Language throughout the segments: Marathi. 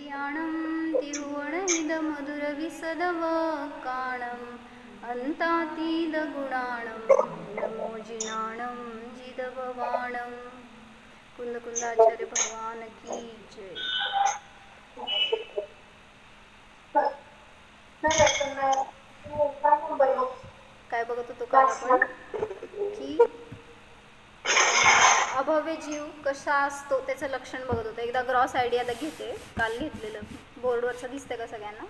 कल्याणं तिरुवणहिदमधुरविसदवकाणम् अन्तातीदगुणाणं नमो जिनाणं जिदभवाणं। कुंदकुंदाचार्य भगवान की जय। काय बघत होतो काल आपण की अभव्य जीव कसा असतो त्याचं लक्षण बघत होतो. एकदा ग्रॉस आयडियाला घेते, काल घेतलेलं बोर्डवरचं दिसतंय का सगळ्यांना?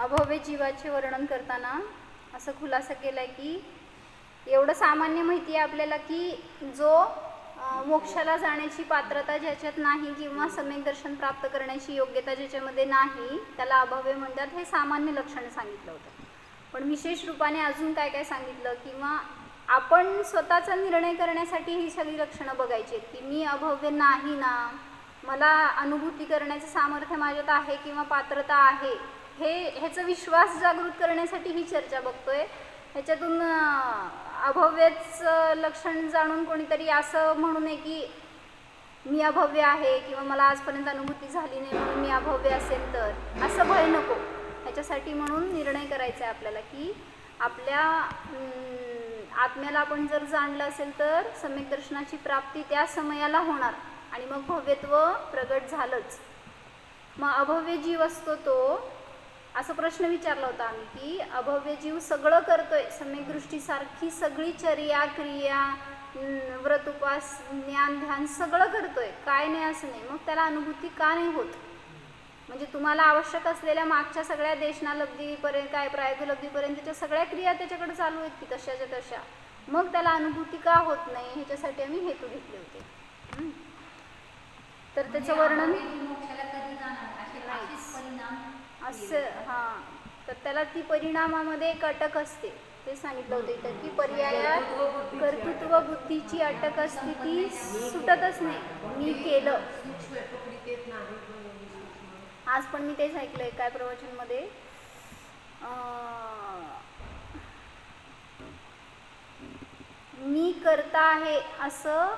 अभव्य जीवाचे वर्णन करताना असं खुलासा केलाय की एवढं सामान्य माहिती आहे आपल्याला की जो मोक्षाला जाण्याची पात्रता ज्याच्यात नाही किंवा सम्यक दर्शन प्राप्त करण्याची योग्यता ज्याच्यामध्ये नाही त्याला अभव्य म्हणतात. हे सामान्य लक्षण सांगितलं होतं. पण विशेष रूपाने अजून काय काय सांगितलं किंवा आपण स्वतःचा निर्णय करण्यासाठी ही सगळी लक्षणं बघायची आहेत की मी अभव्य नाही ना, मला अनुभूती करण्याचं सामर्थ्य माझ्यात आहे किंवा पात्रता आहे, ह्याचा विश्वास जागृत करण्यासाठी ही चर्चा बघतोय. ह्याच्यातून अभव्यच लक्षण जाणून कोणीतरी असं म्हणू नये की मी अभव्य आहे किंवा मला आजपर्यंत अनुभूती झाली नाही म्हणून मी अभव्य असेल, तर असं भय नको. ह्याच्यासाठी म्हणून निर्णय करायचा आहे आपल्याला की आपल्या आत्म्याला आपण जर जाणलं असेल तर सम्यक दर्शनाची प्राप्ती त्या समयाला होणार आणि मग भव्यत्व प्रगट झालंच. मग अभव्य जीव असतो तो, असं प्रश्न विचारला होता आम्ही की अभव्य जीव सगळं करतोय, सम्यक दृष्टीसारखी सगळी चर्या क्रिया व्रत उपास ज्ञान ध्यान सगळं करतोय, काय नाही असं नाही, मग त्याला अनुभूती का नाही होत? म्हणजे तुम्हाला आवश्यक असलेल्या मागच्या सगळ्या देशनालब्धीपर्यंत काय प्रायोगलब्धीपर्यंतच्या सगळ्या क्रिया त्याच्याकडे चालू आहेत की तशाच्या तशा, मग त्याला अनुभूती का होत नाही? ह्याच्यासाठी आम्ही हेतू घेतले होते. तर त्याचं वर्णन असं हां, तर त्याला ती परिणामामध्ये एक अटक असते ते सांगितलं होतं इथं की पर्यायात कर्तृत्व बुद्धीची अटक असते, ती सुटतच नाही. मी केलं, आज पण मी तेच ऐकलंय काय प्रवचनमध्ये, मी करता आहे असं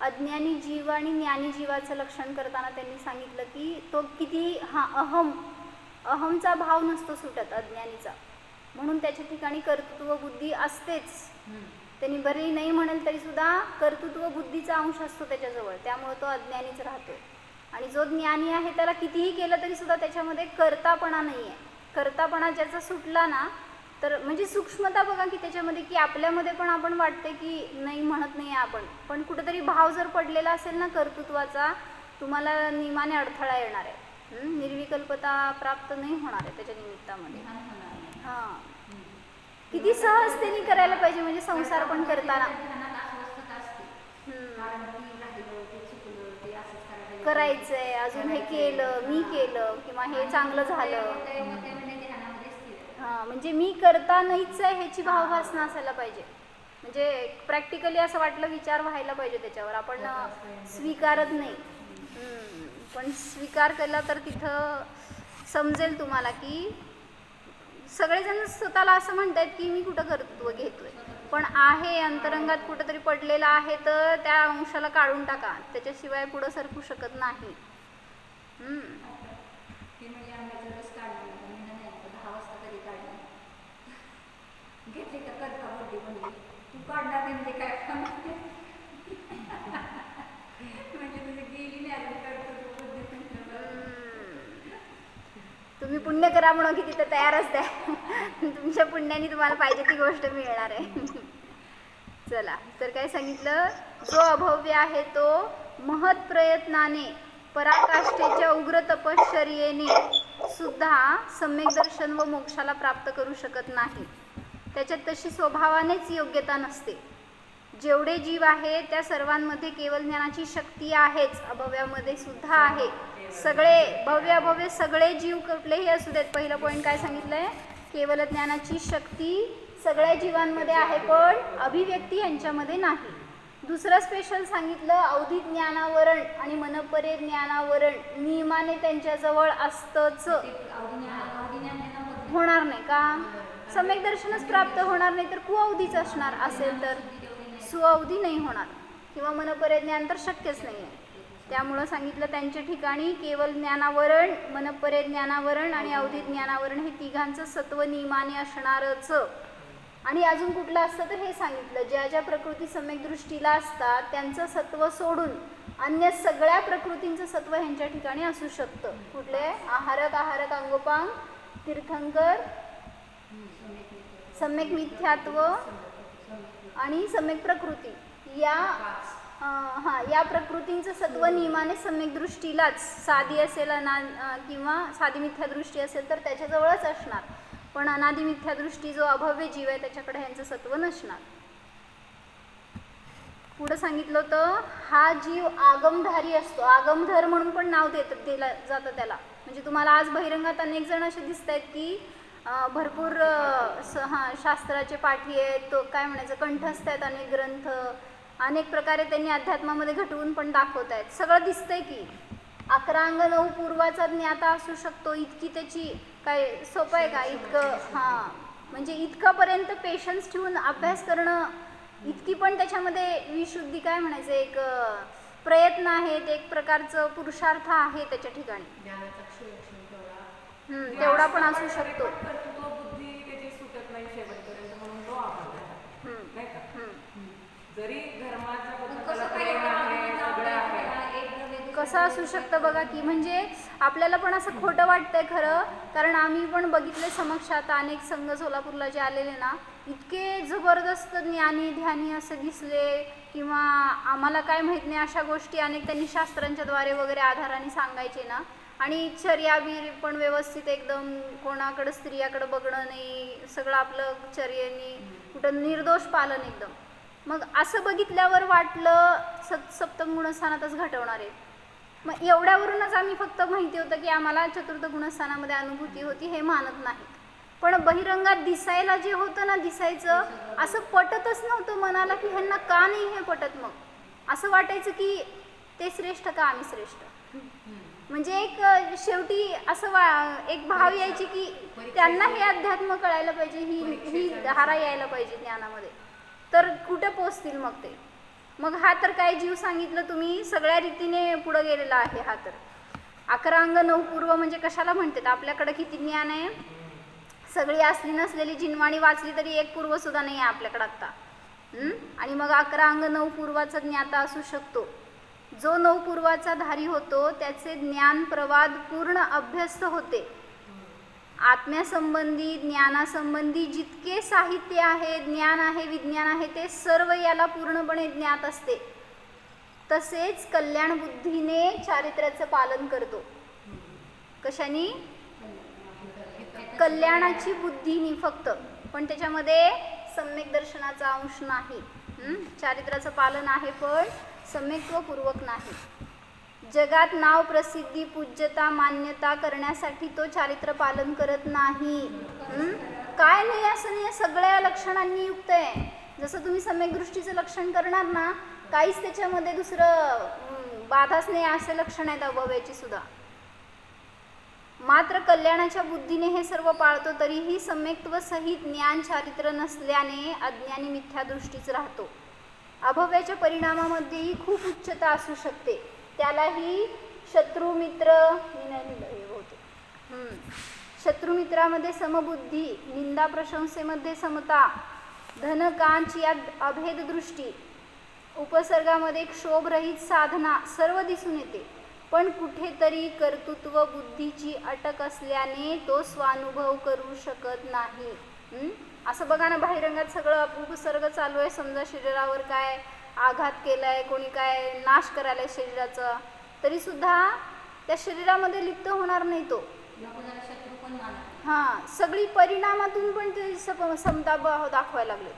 अज्ञानी जीव आणि ज्ञानी जीवाचं लक्षण करताना त्यांनी सांगितलं की तो किती अहमचा भाव नसतो सुटत अज्ञानीचा, म्हणून त्याच्या ठिकाणी कर्तृत्व बुद्धी असतेच. त्यांनी बरे नाही म्हणेल तरी सुद्धा कर्तृत्व बुद्धीचा अंश असतो त्याच्याजवळ, त्यामुळे तो अज्ञानीच राहतो. आणि जो ज्ञानी आहे त्याला कितीही केलं तरी सुद्धा त्याच्यामध्ये कर्तापणा नाही आहे. कर्तापणा ज्याचा सुटला ना, तर म्हणजे सूक्ष्मता बघा की त्याच्यामध्ये की आपल्यामध्ये पण आपण वाटते की नाही म्हणत नाही आपण, पण कुठेतरी भाव जर पडलेला असेल ना कर्तृत्वाचा, तुम्हाला नियमाने अडथळा येणार आहे. निर्विकल्पता प्राप्त नाही होणार आहे त्याच्या निमित्तामध्ये. हां, किती सहजतेने करायला पाहिजे म्हणजे संसार पण करताना करायचंय, अजून हे केलं, मी केलं किंवा हे चांगलं झालं, हां, म्हणजे मी करता नाहीच आहे ह्याची भावभासना असायला पाहिजे. म्हणजे प्रॅक्टिकली असं वाटलं, विचार व्हायला पाहिजे त्याच्यावर, आपण स्वीकारत नाही. पण स्वीकार केला तर तिथं समजेल तुम्हाला की सगळेजण स्वतःला असं म्हणतात की मी कुठं कर्तृत्व घेतोय, पण आहे अंतरंगात कुठंतरी पडलेला आहे, तर त्या अंशाला काढून टाका, त्याच्याशिवाय पुढं सरकू शकत नाही. तुम्ही पुण्य करा म्हणून की तिथं तयार असते, तुमच्या पुण्याने तुम्हाला पाहिजे ती गोष्ट मिळणार आहे. चला, तर काय सांगितलं, जो अभव्य आहे तो महत् प्रयत्नाने पराकाष्ठेच्या उग्र तपश्चर्येने सुद्धा सम्यक दर्शन व मोक्षाला प्राप्त करू शकत नाही. त्याच्यात तशी स्वभावानेच योग्यता नसते. जेवढे जीव आहे त्या सर्वांमध्ये केवळ ज्ञानाची शक्ती आहेच, अभव्यामध्ये सुद्धा आहे. सगळे भव्य अभव्य सगळे जीव कुठलेही असू देत, पहिलं पॉईंट काय सांगितलंय, केवळ ज्ञानाची शक्ती सगळ्या जीवांमध्ये आहे पण अभिव्यक्ती यांच्यामध्ये नाही. दुसरं स्पेशल सांगितलं, अवधी ज्ञानावरण आणि मनपरे ज्ञानावरण नियमाने त्यांच्याजवळ असतंच, होणार नाही का? सम्यक दर्शनच प्राप्त होणार नाही तर कुअवधीच असणार असेल तर सुअवधी नाही होणार किंवा मनपरिज्ञान तर शक्यच नाही आहे. त्यामुळं सांगितलं त्यांच्या ठिकाणी केवळ ज्ञानावरण, मनपरिज्ञानावरण आणि अवधी ज्ञानावरण हे तिघांचं सत्व नियमाने असणारच. आणि अजून कुठलं असतं तर हे सांगितलं, ज्या ज्या प्रकृती सम्यक दृष्टीला असतात त्यांचं सत्व सोडून अन्य सगळ्या प्रकृतींचं सत्व ह्यांच्या ठिकाणी असू शकतं. कुठले? आहारक, आहारक अंगोपांग, तीर्थंकर, सम्यक मिथ्यात्व आणि सम्यक प्रकृती या प्रकृतींचं सत्व नियमाने सम्यक दृष्टीलाच, साधी असेल किंवा साधी मिथ्या दृष्टी असेल तर त्याच्याजवळच असणार, पण अनादि मिथ्या दृष्टी जो अभव्य जीव आहे त्याच्याकडे ह्यांचं सत्व नसणार. पुढं सांगितलं होतं हा जीव आगमधारी असतो. आगमधर म्हणून पण नाव दिलं जातं त्याला. म्हणजे तुम्हाला आज बहिरंगात अनेक जण असे दिसत आहेत की भरपूर शास्त्राचे पाठी आहेत, तो काय म्हणायचं कंठस्थ आहेत, अनेक ग्रंथ अनेक प्रकारे त्यांनी अध्यात्मामध्ये घटवून पण दाखवत आहेत. सगळं दिसतंय की 11 अंग 9 पूर्वाचा ज्ञाता असू शकतो. इतकी त्याची काय सोपं आहे का? इतकं म्हणजे इतकंपर्यंत पेशन्स ठेवून अभ्यास करणं, इतकी पण त्याच्यामध्ये विशुद्धी काय म्हणायचं एक प्रयत्न आहेत, एक प्रकारचं पुरुषार्थ आहे त्याच्या ठिकाणी. तेवढा पण असू शकतो. कसं असू शकतं बघा की, म्हणजे आपल्याला पण असं खोटं वाटतंय खरं, कारण आम्ही पण बघितले समक्षात अनेक संघ सोलापूरला जे आलेले ना, इतके जबरदस्त ज्ञानी ध्यानी असं दिसले किंवा आम्हाला काय माहीत नाही अशा गोष्टी अनेक त्यांनी शास्त्रांच्या द्वारे वगैरे आधाराने सांगायचे ना. आणि चर्याबीर पण व्यवस्थित एकदम, कोणाकडं स्त्रियाकडं बघणं नाही, सगळं आपलं चर्येनी, कुठं निर्दोष पालन एकदम. मग असं बघितल्यावर वाटलं सप्तम गुणस्थानातच घटवणार आहे. मग एवढ्यावरूनच आम्ही फक्त माहिती होतं की आम्हाला चतुर्थ गुणस्थानामध्ये अनुभूती होती, हे मानत नाहीत. पण बहिरंगात दिसायला जे होतं ना, दिसायचं असं पटतच नव्हतं मनाला की ह्यांना का नाही हे पटत. मग असं वाटायचं की ते श्रेष्ठ का आम्ही श्रेष्ठ. म्हणजे एक शेवटी असं एक भाव यायची की त्यांना हे अध्यात्म कळायला पाहिजे, ही धारा यायला पाहिजे ज्ञानामध्ये, तर कुठे पोचतील मग ते. मग हा तर काय जीव सांगितलं तुम्ही सगळ्या रीतीने पुढं गेलेला आहे. हा तर 11 अंग 9 पूर्व म्हणजे कशाला म्हणतात? आपल्याकडे किती ज्ञान आहे, सगळी असली नसलेली जिनवाणी वाचली तरी एक पूर्व सुद्धा नाही आहे आपल्याकडे आत्ता. आणि मग 11 अंग 9 पूर्वाचा ज्ञाता असू शकतो. जो 9 पूर्वाचा धारी होतो त्याचे ज्ञान प्रवाद पूर्ण अभ्यस्त होते. आत्म्यासंबंधी, ज्ञानासंबंधी जितके साहित्य आहे, ज्ञान आहे, विज्ञान आहे, ते सर्व याला पूर्णपणे ज्ञात असते. तसेच कल्याण बुद्धीने चारित्र्याचं पालन करतो. कशाने? कल्याणाची बुद्धीनी फक्त, पण त्याच्यामध्ये सम्यक दर्शनाचा अंश नाही. चारित्र्याचं पालन आहे पण सम्यक्त्वपूर्वक नाही. जगात नाव, प्रसिद्धी, पूज्यता, मान्यता करण्यासाठी तो चारित्र्य पालन करत नाही. काय नाही असं नाही, सगळ्या लक्षणांनी युक्त आहे. जसं तुम्ही सम्यक दृष्टीचं लक्षण करणार ना, काहीच त्याच्यामध्ये दुसरं बाधाच नाही असे लक्षण आहेत अभव्याची सुद्धा. मात्र कल्याणाच्या बुद्धीने हे सर्व पाळतो, तरीही सम्यक्त्व सहित ज्ञान चारित्र्य नसल्याने अज्ञानी मिथ्या दृष्टीच राहतो. अभव्याच्या परिणामामध्येही खूप उच्चता असू शकते. त्यालाही शत्रुमित्र, शत्रुमित्रामध्ये समबुद्धी, निंदा प्रशंसेमध्ये समता, धनकांच या अभेद दृष्टी, उपसर्गामध्ये क्षोभरहित साधना सर्व दिसून येते. पण कुठेतरी कर्तृत्व बुद्धीची अटक असल्याने तो स्वानुभव करू शकत नाही. असं बघा ना, बाहेरंगात सगळं उपसर्ग चालू आहे, समजा शरीरावर काय आघात केलाय, कोणी काय नाश करायला शरीराचा, तरी सुद्धा त्या शरीरामध्ये लिप्त होणार नाही तो. सगळी परिणामातून पण ते समता दाखवायला लागले,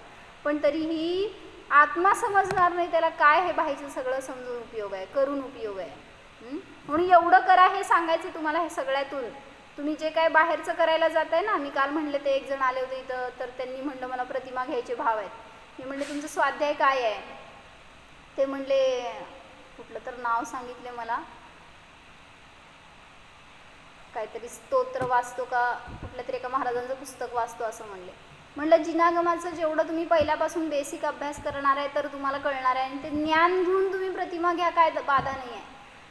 पण तरीही आत्मा समजणार नाही त्याला काय हे बाहेरचं सगळं समजून उपयोग आहे, करून उपयोग आहे. म्हणून एवढं करा हे सांगायचं तुम्हाला. हे सगळ्यातून तुम्ही जे काय बाहेरचं करायला जात आहे ना, मी काल म्हणले ते एक जण आले होते इथं, तर त्यांनी म्हणलं मला प्रतिमा घ्यायचे भाव आहेत. मी म्हणले तुमचं स्वाध्याय काय आहे? ते म्हणले कुठलं तर नाव सांगितले मला, काहीतरी स्तोत्र वाचतो का कुठल्या तरी एका महाराजांचं पुस्तक वाचतो असं म्हणलं जिनागमाचं जेवढं तुम्ही पहिल्यापासून बेसिक अभ्यास करणार आहे तर तुम्हाला कळणार आहे आणि ते ज्ञान घेऊन तुम्ही प्रतिमा घ्या, काय बाधा नाही आहे.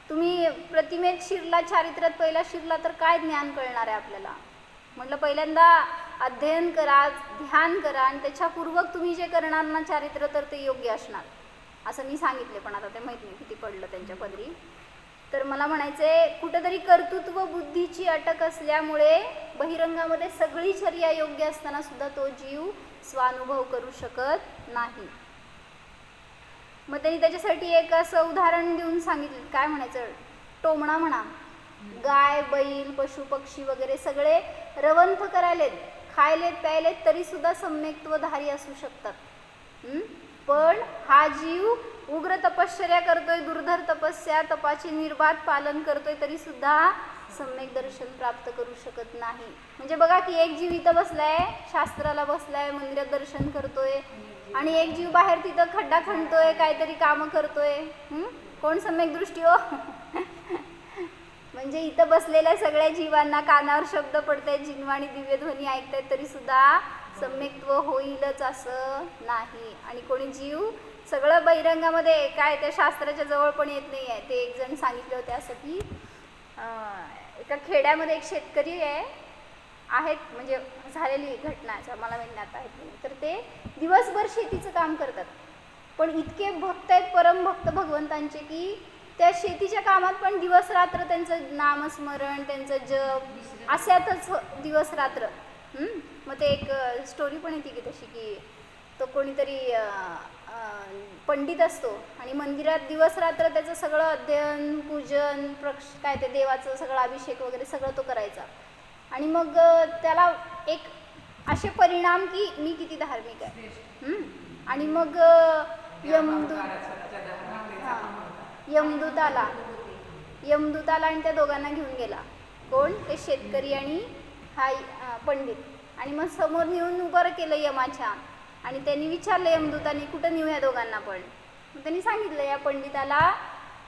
तुम्ही प्रतिमेत शिरला, चारित्र्यात पहिला शिरला तर काय ज्ञान कळणार आहे आपल्याला. म्हटलं पहिल्यांदा अध्ययन करा, ध्यान करा आणि त्याच्यापूर्वक तुम्ही जे करणार ना चारित्र्य तर ते योग्य असणार असं मी सांगितले. पण आता ते माहीत नाही किती पडलं त्यांच्या पदरी. तर मला म्हणायचं आहे कुठंतरी कर्तृत्व बुद्धीची अटक असल्यामुळे बहिरंगामध्ये सगळी चर्या योग्य असताना सुद्धा तो जीव स्वानुभव करू शकत नाही. मग त्यांनी त्याच्यासाठी एक असं उदाहरण देऊन सांगितलं. काय म्हणायचं, टोमणा म्हणा, गाय बैल पशु पक्षी वगैरे सगळे रवंथ करायलेत, खायलेत प्यायलेत तरी सुद्धा सम्यक्त्वधारी असू शकतात. पण हा जीव उग्र तपश्चर्या करतोय, दुर्धर तपस्या, तपाचे निर्बाध पालन करतोय तरी सुद्धा सम्यक दर्शन प्राप्त करू शकत नाही. म्हणजे बघा की एक जीव इथं बसलाय, शास्त्राला बसलाय, मंदिरात दर्शन करतोय आणि एक जीव बाहेर तिथं खड्डा खणतोय, काहीतरी कामं करतोय. कोण सम्यक दृष्टी हो? म्हणजे इथं बसलेल्या सगळ्या जीवांना कानावर शब्द पडतायत, जिनवाणी दिव्यध्वनी ऐकतायत तरी सुद्धा सम्यक्त्व होईलच असं नाही. आणि कोणी जीव सगळं बहिरंगामध्ये काय त्या शास्त्राच्या जवळ पण येत नाही आहे. ते एक जण सांगितले होते असं की एका खेड्यामध्ये एक शेतकरी आहेत, म्हणजे झालेली घटनाचा मला म्हणण्यात आहेत. तर ते दिवसभर शेतीचं काम करतात पण इतके भक्त आहेत, परमभक्त भगवंतांचे, की त्या शेतीच्या कामात पण दिवस रात्र त्यांचं नामस्मरण, त्यांचं जप अशातच दिवस रात्र. मग ते एक स्टोरी पण येते की तशी की तो कोणीतरी पंडित असतो आणि मंदिरात दिवस रात्र त्याचं सगळं अध्ययन पूजन काय ते देवाचं सगळं अभिषेक वगैरे सगळं तो करायचा. आणि मग त्याला एक असे परिणाम की मी किती धार्मिक आहे. आणि मग यमदूत आला आणि त्या दोघांना घेऊन गेला. कोण? ते शेतकरी आणि हा पंडित. आणि मग समोर नेऊन उभं केलं यमाच्या आणि त्यांनी विचारलं यमदूतांनी कुठं नेऊ या दोघांना. पण मग त्यांनी सांगितलं या पंडिताला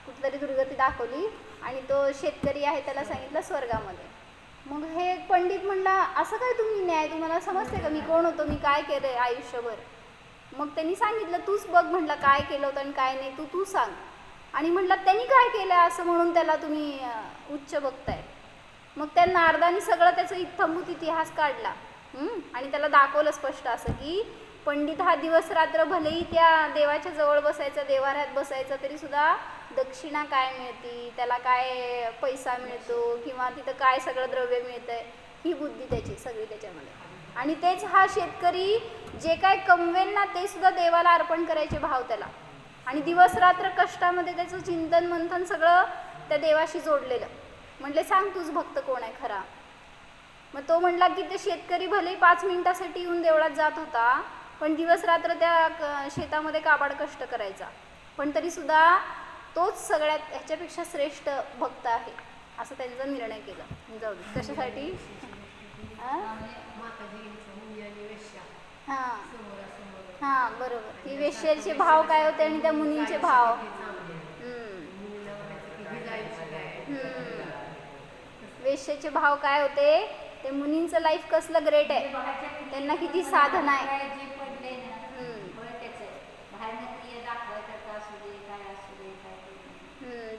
कुठतरी दुर्गती दाखवली आणि तो शेतकरी आहे त्याला सांगितलं स्वर्गामध्ये. मग हे पंडित म्हणला असं काय तुम्ही न्याय, तुम्हाला समजते का मी कोण होतो, मी काय केलं आयुष्यभर. मग त्यांनी सांगितलं तूच बघ म्हटलं काय केलं होतं आणि काय नाही, तू सांग. आणि म्हटलं त्यांनी काय केलं असं म्हणून त्याला तुम्ही उच्च बघताय. मग त्या नारदानी सगळं त्याचं इत्थंभूत इतिहास काढला आणि त्याला दाखवलं स्पष्ट असं की पंडित हा दिवस रात्र भलेही त्या देवाच्या जवळ बसायचा, देवाऱ्यात बसायचा तरी सुद्धा दक्षिणा काय मिळते, त्याला काय पैसा मिळतो किंवा तिथं काय सगळं द्रव्य मिळतंय ही बुद्धी त्याची सगळी त्याच्यामध्ये. आणि तेच हा शेतकरी जे काय कमवेल ना ते सुद्धा देवाला अर्पण करायचे भाव त्याला. आणि दिवस रात्र कष्टामध्ये त्याचं चिंतन मंथन सगळं त्या देवाशी जोडलेलं. म्हटले सांग तूच भक्त कोण आहे खरा. मग तो म्हटला की ते शेतकरी भले 5 मिनिटासाठी येऊन देवळात जात होता पण दिवस रात्र त्या शेतामध्ये काबाड कष्ट करायचा, पण तरीसुद्धा तोच सगळ्यात ह्याच्यापेक्षा श्रेष्ठ भक्त आहे असं त्यांचा निर्णय केला. जाऊ दे कशासाठी. हां बरोबर. ही वेश्याचे भाव काय होते आणि त्या मुनींचे भाव. वेश्याचे भाव काय होते, ते मुनींचं लाईफ कसलं ग्रेट आहे, त्यांना किती साधन आहे.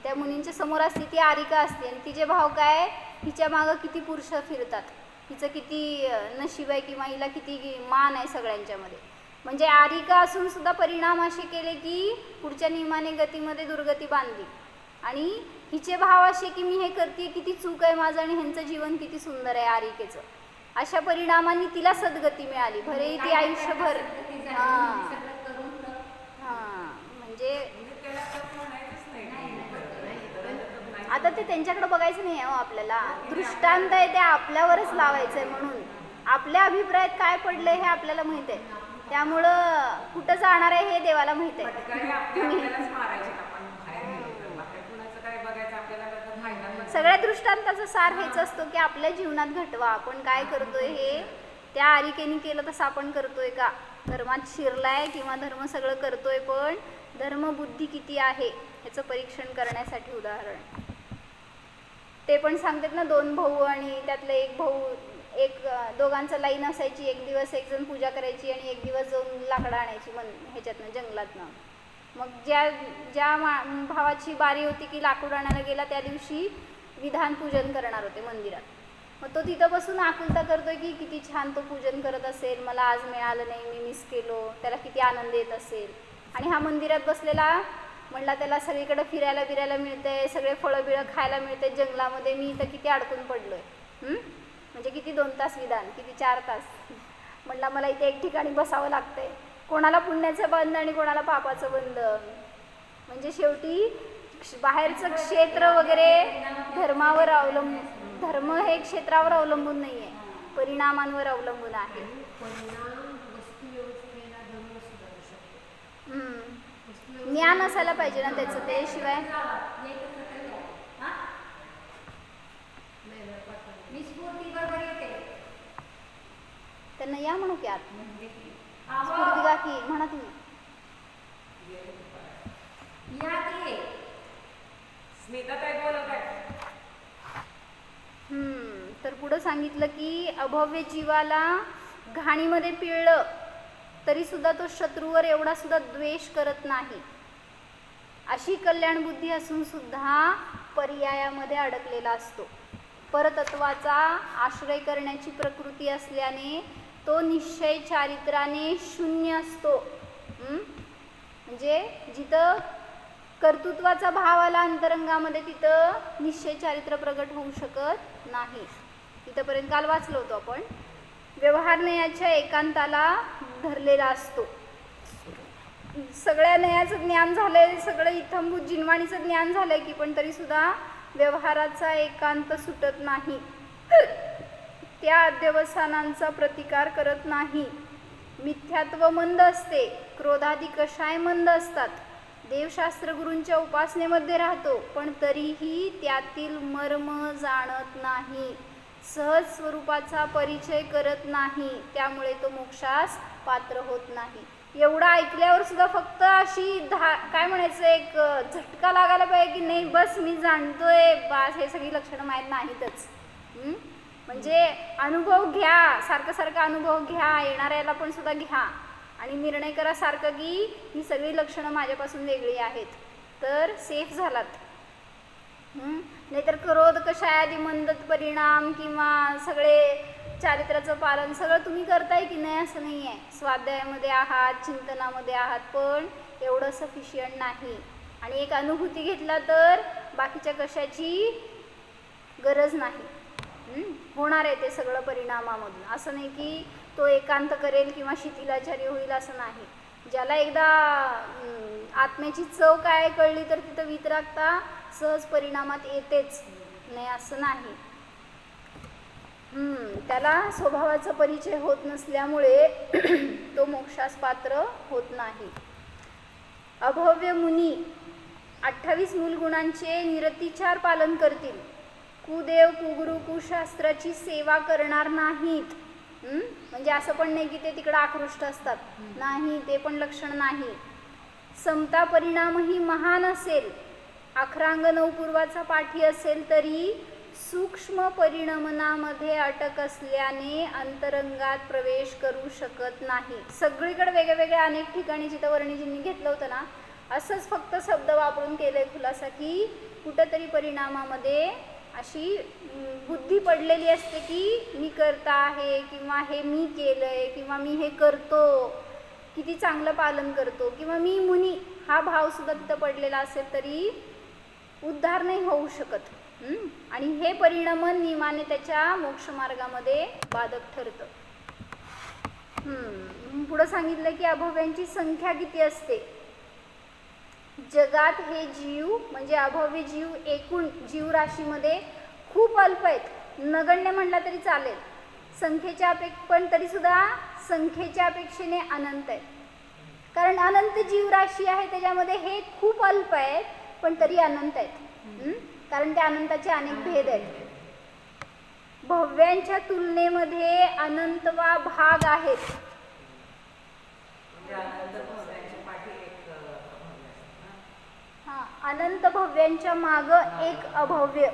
त्या मुनींच्या समोर असते ती आरिका असते आणि तिचे भाव काय, तिच्या मागं किती पुरुष फिरतात, तिचं किती नशीब आहे किंवा हिला किती मान आहे सगळ्यांच्यामध्ये. म्हणजे आरिका असून सुद्धा परिणाम असे केले की पुढच्या नियमाने गतीमध्ये दुर्गती बांधली. आणि हिचे भाव असे की मी हे करते किती चूक आहे माझं आणि ह्यांचं जीवन किती सुंदर आहे आरिकेचं. अशा परिणामांनी तिला सद्गती मिळाली, भले ती आयुष्यभर. म्हणजे आता ते त्यांच्याकडे बघायचं नाही आहे आपल्याला, दृष्टांत आहे ते आपल्यावरच लावायचं आहे. म्हणून आपल्या अभिप्रायात काय पडलं हे आपल्याला माहित आहे, त्यामुळं कुठं जाणार आहे हे देवाला माहित आहे. सगळ्या दृष्टांताचा सार हेच असतो की आपल्या जीवनात घटवा, आपण काय करतोय हे त्या आरिकेने केलं तसं आपण करतोय का, धर्मात शिरलाय किंवा धर्म सगळं करतोय पण धर्मबुद्धी किती आहे ह्याचं परीक्षण करण्यासाठी उदाहरण. ते पण सांगतात ना, 2 भाऊ आणि त्यातला एक भाऊ, दोघांचं लाईन असायची. एक दिवस एक जण पूजा करायची आणि एक दिवस जाऊन लाकडं आणायची ह्याच्यातनं, जंगलातनं. मग ज्या भावाची बारी होती की लाकूड आणायला गेला, त्या दिवशी विधान पूजन करणार होते मंदिरात. मग तो तिथं बसून आकुलता करतोय की किती छान तो पूजन करत असेल, मला आज मिळालं नाही, मी मिस केलो, त्याला किती आनंद येत असेल. आणि हा मंदिरात बसलेला म्हणला त्याला सगळीकडे फिरायला मिळतंय, सगळे फळं बिळं खायला मिळते जंगलामध्ये, मी इथं किती अडकून पडलोय. म्हणजे किती 2 तास विधान, किती 4 तास. म्हणला मला इथे एक ठिकाणी बसावं लागतंय. कोणाला पुण्याचं बंधन आणि कोणाला पापाचं बंधन. म्हणजे शेवटी बाहेरचं क्षेत्र वगैरे धर्मावर धर्म हे क्षेत्रावर अवलंबून नाही आहे, परिणामांवर अवलंबून आहे. ज्ञान असायला पाहिजे ना त्याचं, त्याशिवाय त्यांना या म्हणू की आत स्फूर्ती का की म्हणा तुम्ही. तर पुढं सांगितलं की अभव्य जीवाला घाणीमध्ये पिळलं तरी सुद्धा तो शत्रूवर एवढा सुद्धा द्वेष करत नाही. अशी कल्याण बुद्धी असून सुद्धा पर्यायामध्ये अडकलेला असतो. परतत्वाचा आश्रय करण्याची प्रकृती असल्याने तो निश्चय चारित्राने शून्य असतो. म्हणजे जिथं कर्तृत्वाचा भाव आला अंतरंगामध्ये, तिथं निश्चय चारित्र प्रगट होऊ शकत नाही. इथंपर्यंत काल वाचलो होतो आपण. व्यवहार नयाच्या एकांताला धरलेला असतो. सगळ्या नयाचं ज्ञान झालंय, सगळं इथंभूत जिनवाणीचं ज्ञान झालंय की, पण तरी सुद्धा व्यवहाराचा एकांत सुटत नाही. त्या अध्यवसानांचा प्रतिकार करत नाही. मिथ्यात्व मंद असते, क्रोधादी कषाय मंद असतात. देवशास्त्र गुरूंच्या उपासनेमध्ये राहतो, पण तरीही त्यातील मर्म जाणत नाही. सहज स्वरूपाचा परिचय करत नाही, त्यामुळे तो मोक्षास पात्र होत नाही. एवढं ऐकल्यावर सुद्धा फक्त अशी काय म्हणायचं, एक झटका लागायला पाहिजे की नाही, बस मी जाणतोय बास, हे सगळी लक्षणं माहीत नाहीतच. म्हणजे अनुभव घ्या, सारखं अनुभव घ्या, येणाऱ्याला पण सुद्धा घ्या आणि निर्णय करा सारखं की ही सगळी लक्षणं माझ्यापासून वेगळी आहेत, तर सेफ झालात. नाहीतर क्रोध कषायादी मंदत परिणाम किंवा सगळे चारित्राचं पालन सगळं तुम्ही करताय की नाही असं नाही आहे. स्वाध्यायामध्ये आहात, चिंतनामध्ये आहात, पण एवढं सफिशियंट नाही. आणि एक अनुभूती घेतला तर बाकीच्या कशाची गरज नाही. होणार आहे ते सगळं परिणामामधून. असं नाही की तो एकांत करेल किंवा शिथिलाचार्य होईल असं नाही. ज्याला एकदा आत्म्याची चव काय कळली तर तिथं वितरागता सहज परिणामात येतेच, नाही असं नाही. त्याला स्वभावाचा परिचय होत नसल्यामुळे तो मोक्षास पात्र होत नाही. अभव्य मुनी 28 मूलगुणांचे निरतिचार पालन करतील. कुदेव कुगुरु कुशास्त्राची सेवा करणार नाहीत. म्हणजे असं पण नाही की ते तिकडं आकृष्ट असतात, नाही, ते पण लक्षण नाही. समता परिणामही महान असेल, अखरांग नवपूर्वाचा पाठी असेल तरी सूक्ष्म परिणमनामध्ये अटक असल्याने अंतरंगात प्रवेश करू शकत नाही. सगळीकडे वेगवेगळ्या अनेक ठिकाणी जिथं वर्णिजींनी घेतलं होतं ना, असंच फक्त शब्द वापरून केलंय खुलासा की कुठंतरी परिणामामध्ये अशी बुद्धी पडलेली असते की मी करता आहे किंवा हे मी केलंय किंवा मी हे करतो, किती चांगलं पालन करतो, किंवा मी मुनी हा भाव सुद्धा तिथं पडलेला असेल तरी उद्धार नाही होऊ शकत. आणि हे परिणमन नियमाने त्याच्या मोक्षमार्गामध्ये बाधक ठरतं. पुढं सांगितलं की अभव्यांची संख्या किती असते. जगात हे जीव म्हणजे अभव्य जीव एकूण जीवराशीमध्ये खूप अल्प आहेत. नगण्य म्हणला तरी चालेल. संख्येच्या पण तरी सुद्धा संख्येच्या अपेक्षेने अनंत आहेत. कारण अनंत जीवराशी आहे, त्याच्यामध्ये हे खूप अल्प आहेत पण तरी अनंत आहेत. कारण त्या अनंताचे अनेक भेद आहेत. भव्यांच्या तुलनेमध्ये अनंतवा भाग आहेत. अनंत भव्यांच्या माग एक अभव्य.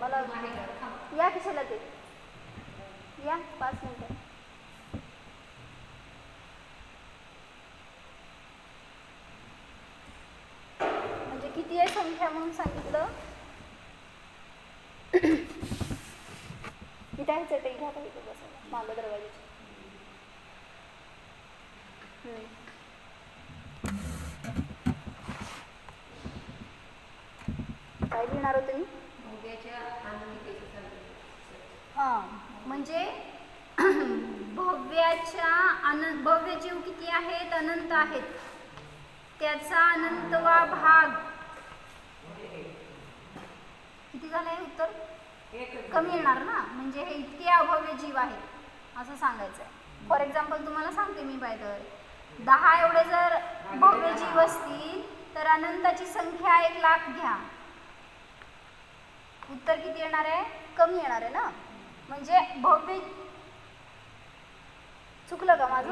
मग मला या कशाला ते या 5 मिनिटं. म्हणजे किती आहे संख्या म्हणून सांगितलं. इथे आहे चटई घ्या का इथे बसायला मागं दरवाजाची. काय लिहिणार होतं मी. हां म्हणजे भव्य जीव किती आहेत. अनंत आहेत. त्याचा अनंतवा भाग किती झालं आहे उत्तर. कमी येणार ना. म्हणजे हे इतके अभव्य जीव आहेत असं सांगायचं आहे. फॉर एक्झाम्पल तुम्हाला सांगते मी बाय तर 10 एवढे जर भव्य जीव असतील तर अनंताची संख्या 1,00,000 घ्या. उत्तर किती येणार आहे. कमी येणार आहे ना. म्हणजे भव्य चुकलं का माझं.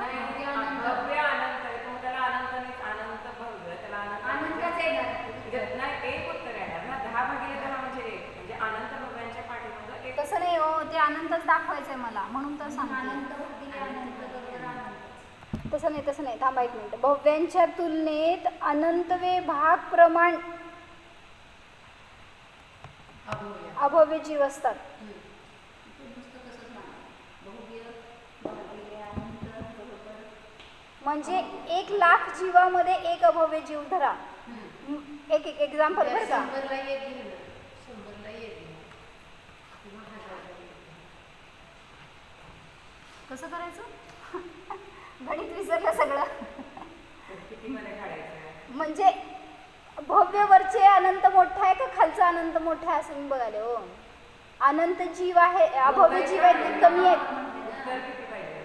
तसं नाही हो. ते अनंतच दाखवायचंय मला म्हणून तर सांगते. तसं नाही थांबा 1 मिनिट. भव्यांच्या तुलनेत अनंतवे भाग प्रमाण अभव्य जीव असतात. म्हणजे 1,00,000 जीवामध्ये एक अभव्य जीव धरा. एक एक्झाम्पल बरं का. कसं करायचं. गणित विसरलं सगळं. म्हणजे भव्यवरचे अनंत मोठा आहे का खालचा अनंत मोठा आहे असं मी बघाले हो. अनंत जीव आहे अभव्य जीव आहेत ते कमी आहेत.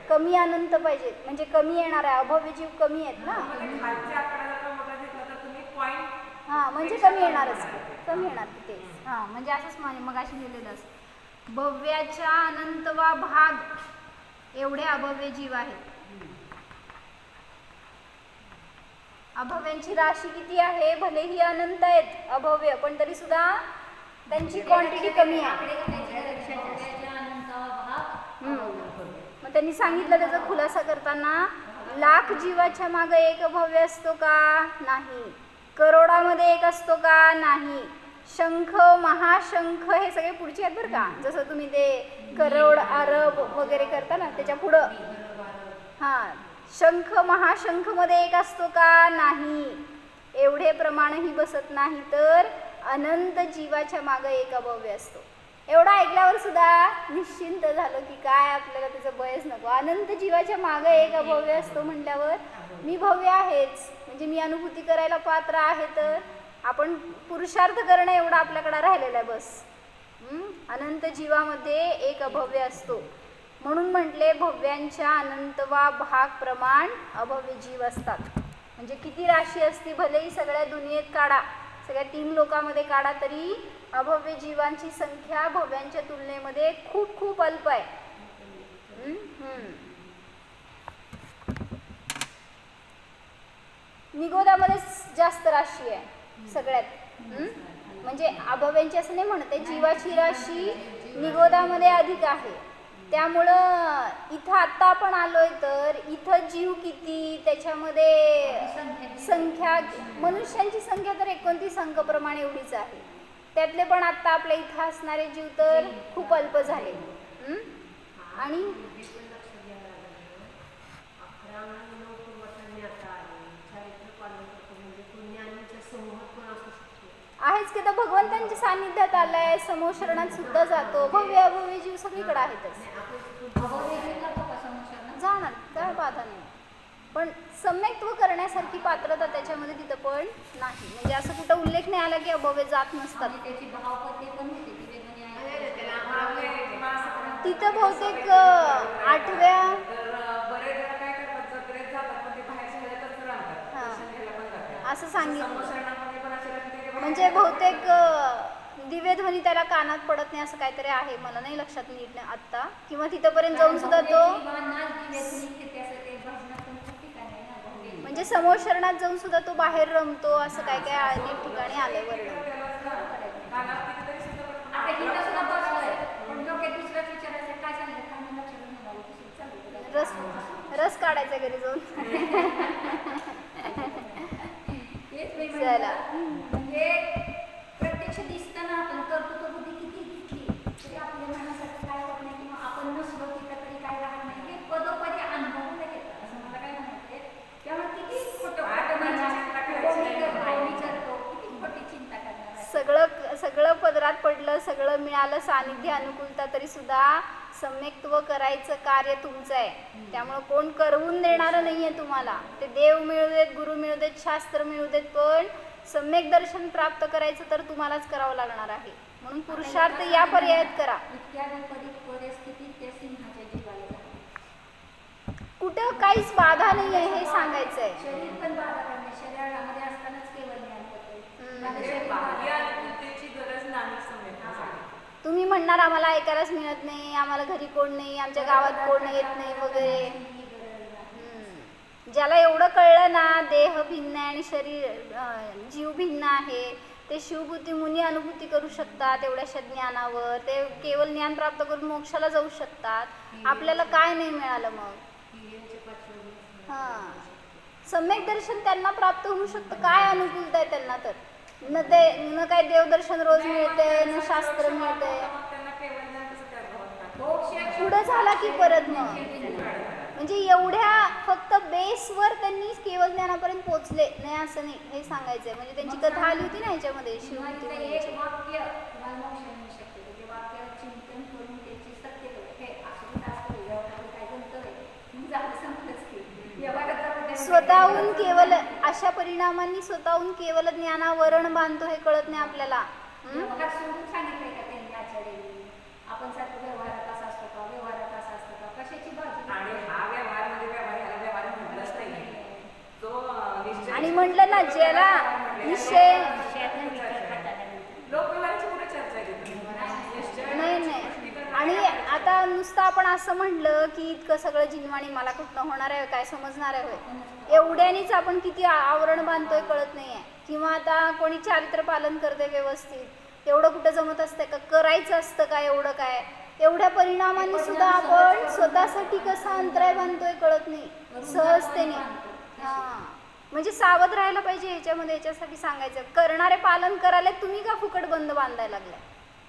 कमी अनंत पाहिजेत म्हणजे कमी येणार आहे. अभव्य जीव कमी आहेत ना. हां म्हणजे कमी येणारच. कमी येणार ते. हां म्हणजे असंच मगाशी लिहिलेलं असं. भव्याच्या अनंतवा भाग एवढे अभव्य जीव आहेत. अभव्यांची राशी किती आहे. भलेही अनंत आहेत अभव्य पण तरी सुद्धा त्यांची क्वांटिटी कमी आहे. मग त्यांनी सांगितलं त्याचा खुलासा करताना 1,00,000 जीवाच्या मागे एक अभव्य असतो का. नाही. करोडामध्ये एक असतो का. नाही. शंख महाशंख हे सगळे पुढचे आहेत बरं का. जसं तुम्ही ते करोड अरब वगैरे करता ना त्याच्या पुढं. हां शंख महाशंख मध्ये एक असतो का. नाही. एवढे प्रमाणही बसत नाही तर अनंत जीवाच्या मागे एक अभव्य असतो. एवढं ऐकल्यावर सुद्धा निश्चिंत झालं की काय आपल्याला त्याचं बयच नको. अनंत जीवाच्या मागे एक अभव्य असतो म्हटल्यावर मी भव्य आहेच म्हणजे मी अनुभूती करायला पात्र आहे. तर आपण पुरुषार्थ करणं एवढं आपल्याकडे राहिलेलं आहे बस. अनंत जीवामध्ये एक अभव्य असतो म्हणून म्हटले भव्यांच्या अनंतवा भाग प्रमाण अभव्य जीव असतात. म्हणजे किती राशी असती भलेही सगळ्या दुनियेत काढा सगळ्या 3 लोकांमध्ये काढा तरी अभव्य जीवांची संख्या भव्यांच्या तुलनेमध्ये खूप खूप अल्प आहे. निगोदामध्ये जास्त राशी आहे सगळ्यात. म्हणजे अभव्यांची असं नाही म्हणते. जीवाची राशी निगोदामध्ये अधिक आहे. त्यामुळं इथं आत्ता आपण आलोय तर इथं जीव किती त्याच्यामध्ये संख्या मनुष्यांची संख्या तर 29 अंकप्रमाणे एवढीच आहे. त्यातले पण आत्ता आपल्या इथं असणारे जीव तर खूप अल्प झाले. आणि आहेच की. तर भगवंतांच्या सान्निध्यात आलाय समोर शरणात सुद्धा जातो. भव्य अभव्य जीव सगळीकडे आहेतच. जाणार काय बाधा नाही. पण सम्यक्त्व करण्यासारखी पात्रता त्याच्यामध्ये तिथं पण नाही. म्हणजे असं कुठं उल्लेख नाही आला की अभव्य जात नसतात. तिथं बहुतेक 8व्या असं सांगितलं. म्हणजे बहुतेक दिव्यध्वनी त्याला कानात पडत नाही असं काहीतरी आहे. मला नाही लक्षात नीट आत्ता. किंवा तिथंपर्यंत जाऊन सुद्धा तो म्हणजे समोर शरणात जाऊन सुद्धा तो बाहेर रमतो असं काय काय अनेक ठिकाणी आलंय वर्णन. काढायचा घरी जाऊन. चला. म्हणजे प्रत्यक्ष दिसताना आपण कर्तृत्व बुद्धी किती दिसली तरी आपल्या मनासाठी काय होत नाही किंवा आपण नसलो तिथं तरी काय राहत नाही हे पदोपदी अनुभवलं घेतात असं मला काय म्हणायचंय. त्यामुळे किती खोटं किती खोटी चिंता करणार. सगळं पदरात पडलं, सगळं मिळालं, सानिध्य अनुकूलता, तरी सुद्धा सम्यक्त्व करायचं कार्य तुमचं आहे. त्यामुळं कोण करवून देणारं नाहीये तुम्हाला. ते देव मिळू देत, गुरु मिळू देत, शास्त्र मिळू देत, पण सम्यक दर्शन प्राप्त करायचं तर तुम्हालाच करावं लागणार आहे. म्हणून पुरुषार्थ या पर्यायात करा. इतक्या विपरीत परिस्थितीत त्या सिंहाच्या जीवाला झालं. कुठं काहीच बाधा नाही आहे हे सांगायचंय. शरीर पण बाधा करणे, शरीरामध्ये असतानाच केवळ ज्ञान होते. तुम्ही म्हणणार आम्हाला ऐकायलाच मिळत नाही, आम्हाला घरी कोण नाही, आमच्या गावात कोण येत नाही वगैरे. ज्याला एवढं कळलं ना देह भिन्न आहे आणि शरीर जीव भिन्न आहे, ते शिवबुद्धी मुनी अनुभूती करू शकतात एवढ्याशा ज्ञानावर. ते केवळ ज्ञान प्राप्त करून मोक्षाला जाऊ शकतात. आपल्याला काय नाही मिळालं मग. हां, सम्यक दर्शन त्यांना प्राप्त होऊ शकतं. काय अनुकूलता आहे त्यांना तर. न काय देवदर्शन रोज मिळते, न शास्त्र मिळते. पुढं झाला की परत मग म्हणजे एवढ्या फक्त बेसवर त्यांनी केवळ ज्ञानापर्यंत पोहोचले नाही असं नाही हे सांगायचंय. म्हणजे त्यांची कथा आली होती ना ह्याच्यामध्ये शिवबुद्धी मुनीची. स्वतःहून केवळ अशा परिणामांनी स्वतःहून केवळ ज्ञानावरण बांधतो हे कळत नाही आपल्याला. आपण सारखं व्यवहारात असा असतो का, व्यवहारात असा असतो का, कशाची बाजू. आणि म्हटलं ना ज्याला निश्चय नाही. आणि आता नुसतं आपण असं म्हणलं की इतकं सगळं जिनवाणी मला कुठनं होणार आहे, काय समजणार आहे होय. एवढ्यानीच आपण किती आवरण बांधतोय कळत नाहीये. किंवा आता कोणी चारित्र पालन करते व्यवस्थित, एवढं कुठं जमत असतंय का, करायचं असतं का एवढं काय. एवढ्या परिणामांनी सुद्धा आपण स्वतःसाठी कसा अंतराय बांधतोय कळत नाही सहजतेने. हां, म्हणजे सावध राहायला पाहिजे ह्याच्यामध्ये. याच्यासाठी सांगायचं करणारे पालन करायला, तुम्ही का फुकट बंद बांधायला लागलाय.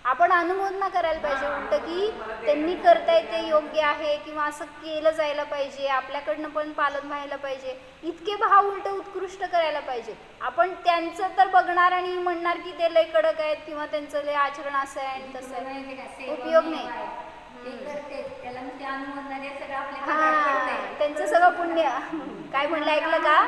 आपण अनुमोदना करायला पाहिजे उलट की त्यांनी करताय ते योग्य आहे किंवा असं केलं जायला पाहिजे, आपल्याकडनं पण पालन व्हायला पाहिजे. इतके भाव उलट उत्कृष्ट करायला पाहिजे. आपण त्यांचं तर बघणार आणि म्हणणार की ते लय कडक आहेत किंवा त्यांचं लय आचरण असं आहे आणि तसं आहे, उपयोग नाही. हां, त्यांचं सगळं पुण्य. काय म्हणलं ऐकलं का,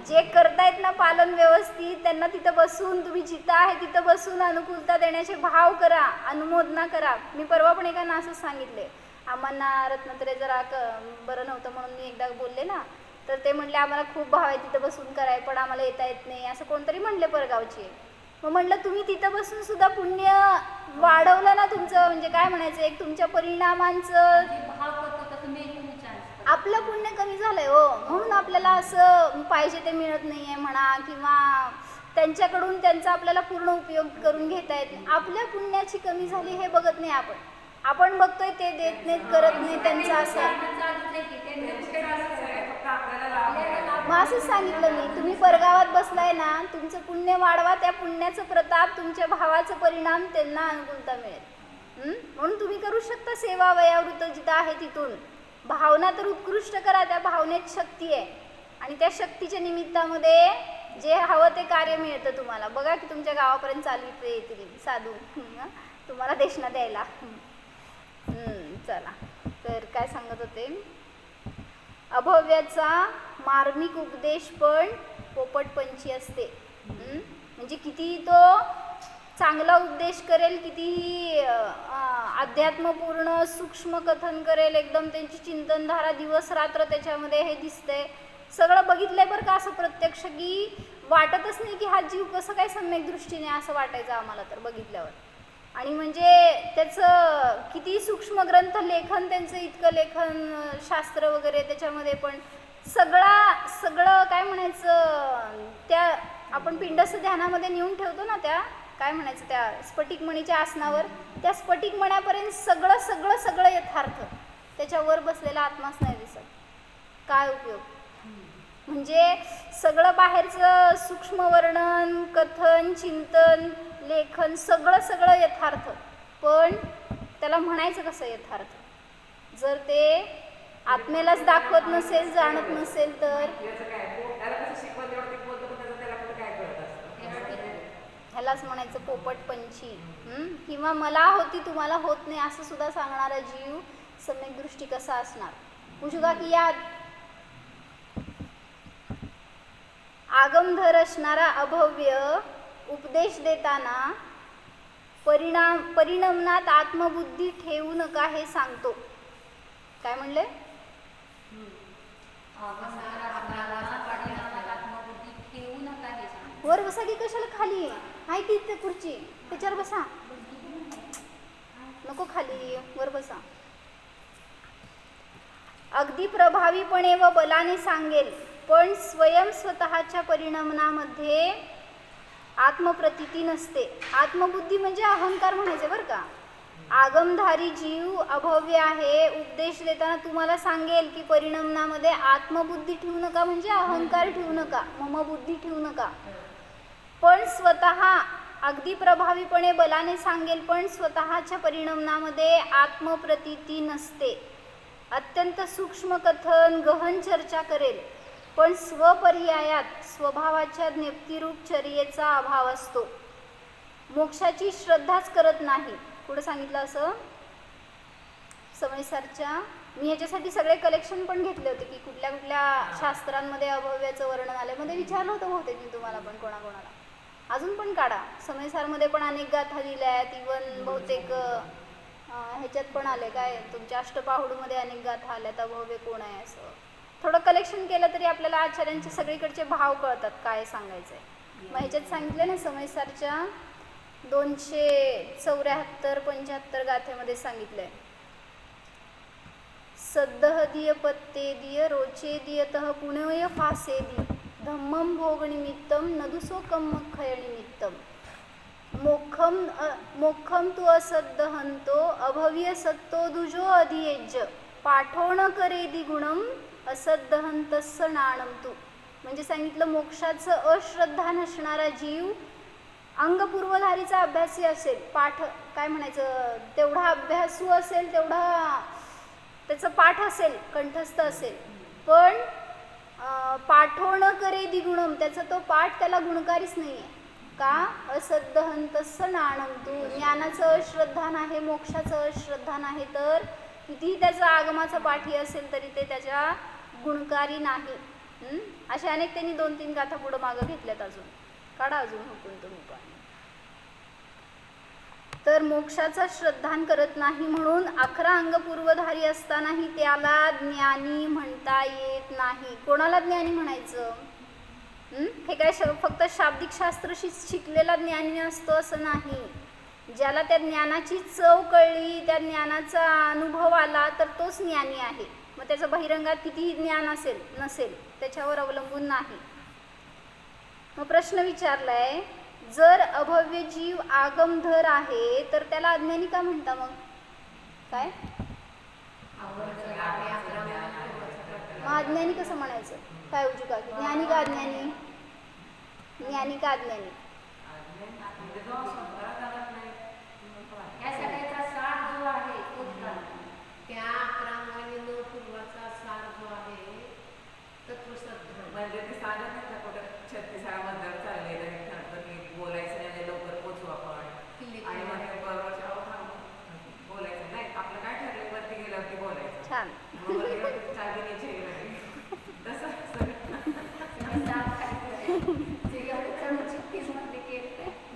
जे करतायत ना पालन व्यवस्थित, त्यांना तिथं बसून, तुम्ही जिथं आहे तिथं बसून अनुकूलता देण्याचे भाव करा, अनुमोदना करा. मी परवा पण एकांना असंच सांगितले. आम्हाला रत्नात्रय जरा बरं नव्हतं म्हणून मी एकदा बोलले ना, तर ते म्हणले आम्हाला खूप भाव आहे तिथं बसून कराय, पण आम्हाला येता येत नाही असं कोणतरी म्हणले परगावचे. मग म्हटलं तुम्ही तिथं बसून सुद्धा पुण्य वाढवलं ना तुमचं, म्हणजे काय म्हणायचं, एक तुमच्या परिणामांचं आपलं पुण्य कमी झालंय हो. म्हणून आपल्याला असं पाहिजे ते मिळत नाहीये म्हणा, किंवा त्यांच्याकडून त्यांचा आपल्याला पूर्ण उपयोग करून घेता येत नाही. आपल्या पुण्याची कमी झाली हे बघत नाही आपण. आपण बघतोय ते देत नाहीत, करत नाही, त्यांचं असं. मग असंच सांगितलं मी, तुम्ही परगावात बसलाय ना, तुमचं पुण्य वाढवा, त्या पुण्याचं प्रताप, तुमच्या भावाचं परिणाम त्यांना अनुकूलता मिळेल. म्हणून तुम्ही करू शकता सेवा वयावृत्त जिथं आहे तिथून. भावना तर उत्कृष्ट करा, त्या भावनेत शक्ती आहे आणि त्या शक्तीच्या निमित्तामध्ये जे हवं ते कार्य मिळतं तुम्हाला. बघा की तुमच्या गावापर्यंत चालवित येतील साधू तुम्हाला देशना द्यायला. चला, तर काय सांगत होते, अभव्याचा मार्मिक उपदेश पण पोपटपंची असते. म्हणजे किती तो चांगला उपदेश करेल, कितीही अध्यात्मपूर्ण सूक्ष्म कथन करेल, एकदम त्यांची चिंतनधारा दिवस रात्र त्याच्यामध्ये हे दिसतंय. सगळं बघितलंय बरं का असं प्रत्यक्ष, की वाटतच नाही की हा जीव कसं काय सम्यक दृष्टीने, असं वाटायचं आम्हाला तर बघितल्यावर. आणि म्हणजे त्याचं किती सूक्ष्म ग्रंथ लेखन, त्यांचं इतकं लेखन शास्त्र वगैरे त्याच्यामध्ये पण सगळं काय म्हणायचं, त्या आपण पिंडस्थ ध्यानामध्ये नेऊन ठेवतो ना, त्या काय म्हणायचं त्या स्फटिकमणीच्या आसनावर, त्या स्फटिकमण्यापर्यंत सगळं यथार्थ त्याच्यावर बसलेला आत्माच नाही दिसत, काय उपयोग? म्हणजे सगळं बाहेरचं सूक्ष्म वर्णन, कथन, चिंतन, लेखन सगळं यथार्थ, पण त्याला म्हणायचं कसं यथार्थ? जर ते आत्मेलाच दाखवत नसेल, जाणत नसेल तर ह्यालाच म्हणायचं पोपटपंची. किंवा मला होती तुम्हाला होत नाही असं सुद्धा सांगणारा जीव सम्यक दृष्टी कसा असणार? पूछूगा की याद? आगमधर असणारा अभव्य उपदेश देताना परिणमनात आत्मबुद्धी ठेवू नका हे सांगतो. काय म्हणले? वर बसा की, कशाला खाली आहे की ते खुर्ची, त्याच्यावर बसा. नको खाली, वर बसा. अगदी प्रभावीपणे व बलाने सांगेल, पण स्वतःच्या परिणमनामध्ये आत्मप्रतीती नसते. आत्मबुद्धी म्हणजे अहंकार म्हणायचे बरं का. आगमधारी जीव अभव्य आहे, उपदेश देताना तुम्हाला सांगेल की परिणमनामध्ये आत्मबुद्धी ठेवू नका, म्हणजे अहंकार ठेवू नका, मम बुद्धी ठेवू नका. पण स्वतः अगदी प्रभावीपणे बलाने सांगेल, पण स्वतःच्या परिणमनामध्ये आत्मप्रतीती नसते. अत्यंत सूक्ष्म कथन, गहन चर्चा करेल, पण स्वपर्यायात स्वभावाच्या ज्ञप्तिरूप चर्येचा अभाव असतो. मोक्षाची श्रद्धाच करत नाही. पुढे सांगितलं असं समयसारच्या. मी ह्याच्यासाठी सगळे कलेक्शन पण घेतले होते की कुठल्या कुठल्या शास्त्रांमध्ये अभव्याचं वर्णन आलं. मध्ये विचारलं होतं बहुतेक मी तुम्हाला पण कोणाकोणाला. अजून पण काढा. समयसारमध्ये पण अनेक गाथा दिल्या आहेत. इवन बहुतेक ह्याच्यात पण आले काय तुमच्या अष्टपाहुडमध्ये अनेक गाथा आल्यात अभव्य कोण आहे असं. थोडं कलेक्शन केलं तरी आपल्याला आचार्यांचे सगळीकडचे भाव कळतात काय सांगायचं आहे. मग ह्याच्यात सांगितलं ना समयसारच्या 274-75 गाथेमध्ये सांगितलंय. सद्दहदीय पत्तेदीय रोचेदीयतः पुण्य फासेदी धम्मं भोगनिमित्तम नदुसोकम खयनिमित्तम मोक्षम तु असद्दहंतो अभव्य सत्तो दुजो अधियज्य पाठोण करेदी गुणम असद्दहंतस्स नाणम तू. म्हणजे सांगितलं मोक्षाचं अश्रद्धा नसणारा जीव अंगपूर्वधारीचा अभ्यासी असेल, पाठ काय म्हणायचं तेवढा अभ्यासू असेल, तेवढा त्याचं पाठ असेल, कंठस्थ असेल, पण पाठोण करे दिगुणम त्याचा तो पाठ त्याला गुणकारीच नाही आहे. का? असद्दहंतस्स नाणम तू. ज्ञानाचं अश्रद्धा नाही, मोक्षाचं अश्रद्धा नाही, तर कितीही त्याचा आगमाचा पाठी असेल तरी ते त्याच्या गुणकारी नाही. असे अनेक त्यांनी 2-3 गाथा पुढं मागं घेतल्यात. अजून काढा, अजून हुकून तुम्ही पण. तर मोक्षाचा श्रद्धान करत नाही म्हणून 11 अंग पूर्वधारी असतानाही त्याला ज्ञानी म्हणता येत नाही. कोणाला ज्ञानी म्हणायचं? हे काय फक्त शाब्दिक शास्त्र शिकलेला ज्ञानी असतो असं नाही. ज्याला त्या ज्ञानाची चव कळली, त्या ज्ञानाचा अनुभव आला, तर तोच ज्ञानी आहे. मग त्याचं बहिरंगात कितीही ज्ञान असेल नसेल त्याच्यावर अवलंबून नाही. मग प्रश्न विचारलाय, जर अभव्य जीव आगमधर आहे तर त्याला अज्ञानी का म्हणता? मग काय मग अज्ञानी कसं म्हणायचं? काय उजू का ज्ञानी का अज्ञानी? ज्ञानी का अज्ञानी? या सगळ्याचा सार जो आहे तो त्या 11 पूर्वाचा सार जो आहे तत्वसद्ध म्हणजे ते सांगत नाही का कुठं 36 मंदिर चाललेलं आहे, ठरतं की बोलायचं नाही म्हणजे लवकर पोचू आपण आणि मग ते बरोबर बोलायचं नाही. आपलं काय ठरलं वरती गेल्यावरती बोलायचं. छान. चांदीचे तसं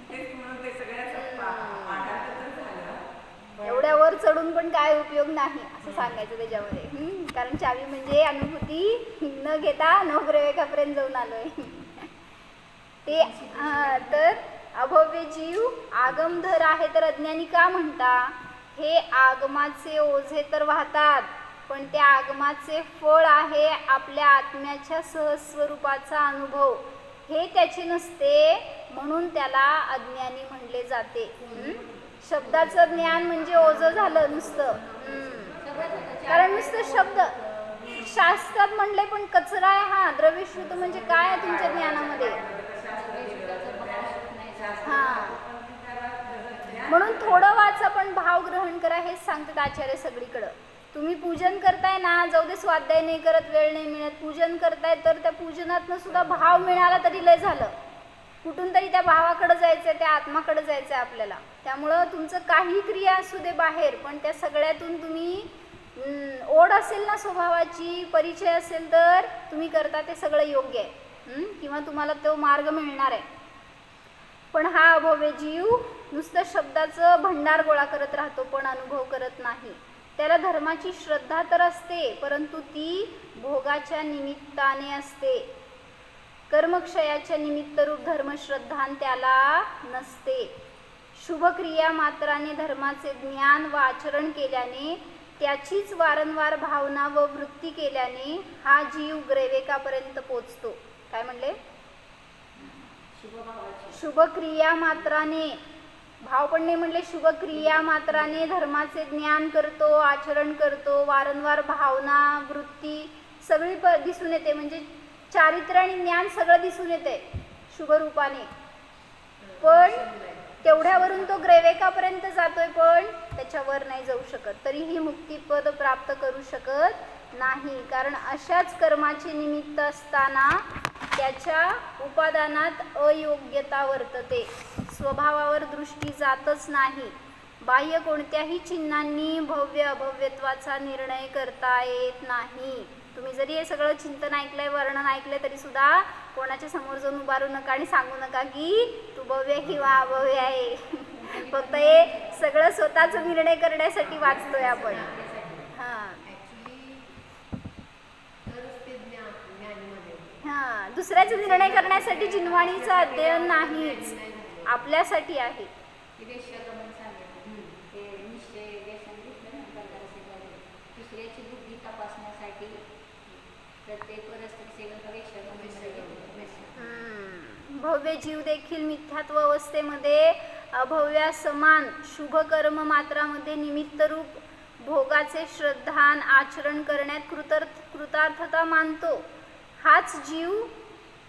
तेच म्हणून ते सगळ्याच पाठांतर झालं. एवढ्यावर चढून पण काय उपयोग नाही असं सांगायचं त्याच्यामध्ये. कारण चावी म्हणजे अनुभूती न घेता न प्रवेगापर्यंत जाऊन आलोय ते. तर अभव्य जीव आगमधर आहे तर अज्ञानी का म्हणता? हे आगमाचे ओझे तर वाहतात, पण त्या आगमाचे फळ आहे आपल्या आत्म्याच्या सहस्वरूपाचा अनुभव. हे त्याचे नसते म्हणून त्याला अज्ञानी म्हणले जाते. शब्दाचं ज्ञान म्हणजे ओझं झालं नुसतं. कारण नुसतं शब्द शास्त्रात म्हणले पण कचरा आहे हा. द्रव्यश्रुत म्हणजे काय आहे तुमच्या ज्ञानामध्ये? हा, म्हणून थोडं वाचा पण भाव ग्रहण करा, हेच सांगतात आचार्य सगळीकडं. तुम्ही पूजन करताय ना, जाऊ दे स्वाध्याय नाही करत, वेळ नाही मिळत, पूजन करताय तर त्या पूजनातनं सुद्धा भाव मिळाला तरी लय झालं. कुठून तरी त्या भावाकडे जायचंय, त्या आत्माकडे जायचंय आपल्याला. त्यामुळं तुमचं काही क्रिया असू दे बाहेर, पण त्या सगळ्यातून तुम्ही ओढ असेल ना स्वभावाची, परिचय असेल तर तुम्ही करता ते सगळं योग्य आहे. किंवा तुम्हाला तो मार्ग मिळणार आहे. पण हा अभव्य जीव नुसतं शब्दाचं भंडार गोळा करत राहतो पण अनुभव करत नाही. त्याला धर्माची श्रद्धा तर असते, परंतु ती भोगाच्या निमित्ताने असते. कर्मक्षयाच्या निमित्तरूप धर्मश्रद्धान त्याला नसते. शुभक्रिया मात्राने धर्माचे ज्ञान व आचरण केल्याने, त्याचीच वारंवार भावना व वृत्ती केल्याने हा जीव ग्रेवेकापर्यंत पोचतो. काय म्हणले? शुभक्रिया मात्राने, भाव पण नाही म्हणले, शुभक्रिया मात्राने धर्माचे ज्ञान करतो, आचरण करतो, वारंवार भावना वृत्ती सगळी दिसून येते. म्हणजे चारित्र्य आणि ज्ञान सगळं दिसून येते शुभ रूपाने. पण तेवढ्यावरून तो ग्रेवेकापर्यंत जातोय, पण त्याच्यावर नाही जाऊ शकत. तरीही मुक्तिपद प्राप्त करू शकत नाही. कारण अशाच कर्माचे निमित्त असताना त्याच्या उपादानात अयोग्यता वर्तते. स्वभावावर दृष्टी जातच नाही. बाह्य कोणत्याही चिन्हांनी भव्य अभव्यत्वाचा निर्णय करता येत नाही. तुम्ही जरी हे सगळं चिंतन ऐकलंय, वर्णन ऐकलंय, तरी सुद्धा कोणाच्या समोर जाऊन उभारू नका आणि सांगू नका की तू भव्य किंवा अभव्य आहे. फक्त हे सगळं स्वतःचा निर्णय करण्यासाठी वाचतोय आपण. हां हां, दुसऱ्याचा निर्णय करण्यासाठी जिनवाणीचं अध्ययन नाहीच, आपल्यासाठी आहे. दुसऱ्याची बुद्धी तपासण्यासाठी प्रत्येक भव्य जीव देखील मिथ्यात्व अवस्थेमध्ये अभव्या समान शुभकर्म मात्रामध्ये निमित्तरूप भोगाचे श्रद्धान आचरण करण्यात कृतार्थता मानतो. हाच जीव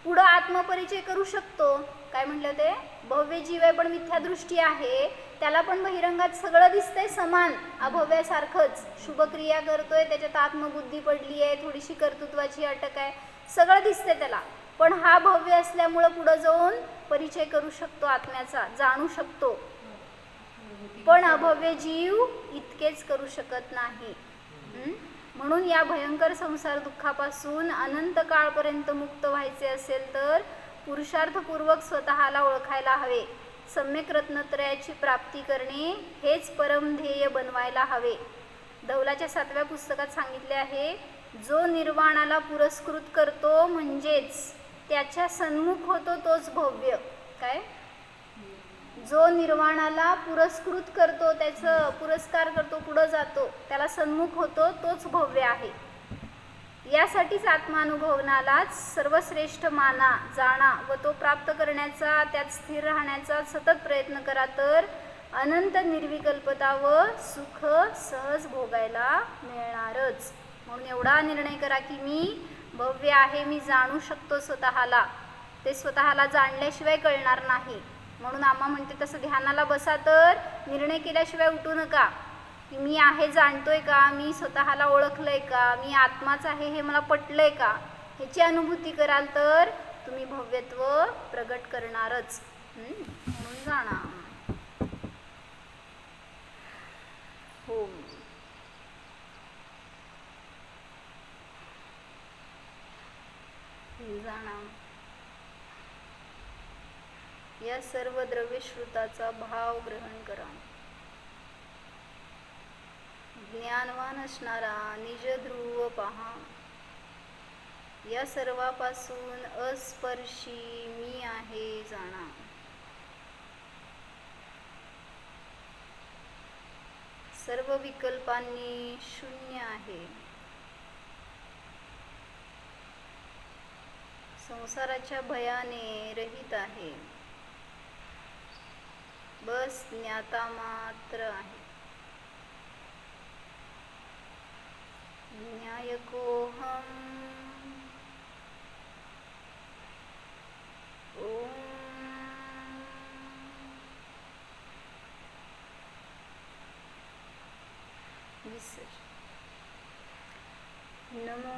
पुढं आत्मपरिचय करू शकतो. काय म्हटलं ते? भव्य जीव आहे पण मिथ्यादृष्टी आहे, त्याला पण बहिरंगात सगळं दिसतंय समान अभव्यासारखंच. शुभक्रिया करतोय, त्याच्यात आत्मबुद्धी पडली आहे, थोडीशी कर्तृत्वाची अटक आहे, सगळं दिसतंय त्याला. पण हा भव्य असल्यामुळं पुढं जाऊन परिचय करू शकतो आत्म्याचा, जाणू शकतो. पण अभव्य जीव इतकेच करू शकत नाही. म्हणून या भयंकर संसार दुःखापासून अनंत काळपर्यंत मुक्त व्हायचे असेल तर पुरुषार्थपूर्वक स्वतःला ओळखायला हवे. सम्यक रत्नत्रयाची प्राप्ती करणे हेच परमध्येय बनवायला हवे. धौलाच्या 7व्या पुस्तकात सांगितले आहे, जो निर्वाणाला पुरस्कृत करतो म्हणजेच त्याच्या सन्मुख होतो तोच भव्य. काय? जो निर्वाणाला पुरस्कृत करतो, त्याचं पुरस्कार करतो, पुढं जातो, त्याला सन्मुख होतो तोच भव्य आहे. यासाठीच आत्मानुभवनालाच सर्वश्रेष्ठ माना, जाणा व तो प्राप्त करण्याचा, त्यात स्थिर राहण्याचा सतत प्रयत्न करा, तर अनंत निर्विकल्पता व सुख सहज भोगायला मिळणारच. म्हणून एवढा निर्णय करा की मी भव्य आहे, मी जाणू शकतो स्वतःला. ते स्वतःला जाणल्याशिवाय कळणार नाही. म्हणून आम्हा म्हणते तसं ध्यानाला बसा, तर निर्णय केल्याशिवाय उठू नका की मी आहे, जाणतोय का, मी स्वतःला ओळखलंय का, मी आत्माच आहे हे मला पटलंय का, ह्याची अनुभूती कराल तर तुम्ही भव्यत्व प्रगट करणारच. म्हणून जाणा. हो, जाणा. या सर्व द्रव्यश्रुताचा भाव ग्रहण करा. ज्ञानवान असणारा निज ध्रुव पहा. या सर्वापासून अस्पर्शी मी आहे जाणा. सर्व विकल्पांनी शून्य आहे. संसाराच्या भयाने रहित आहे. बस ज्ञाता मात्र आहे. न्यायकोऽहम् ॐ विसर्ज नमो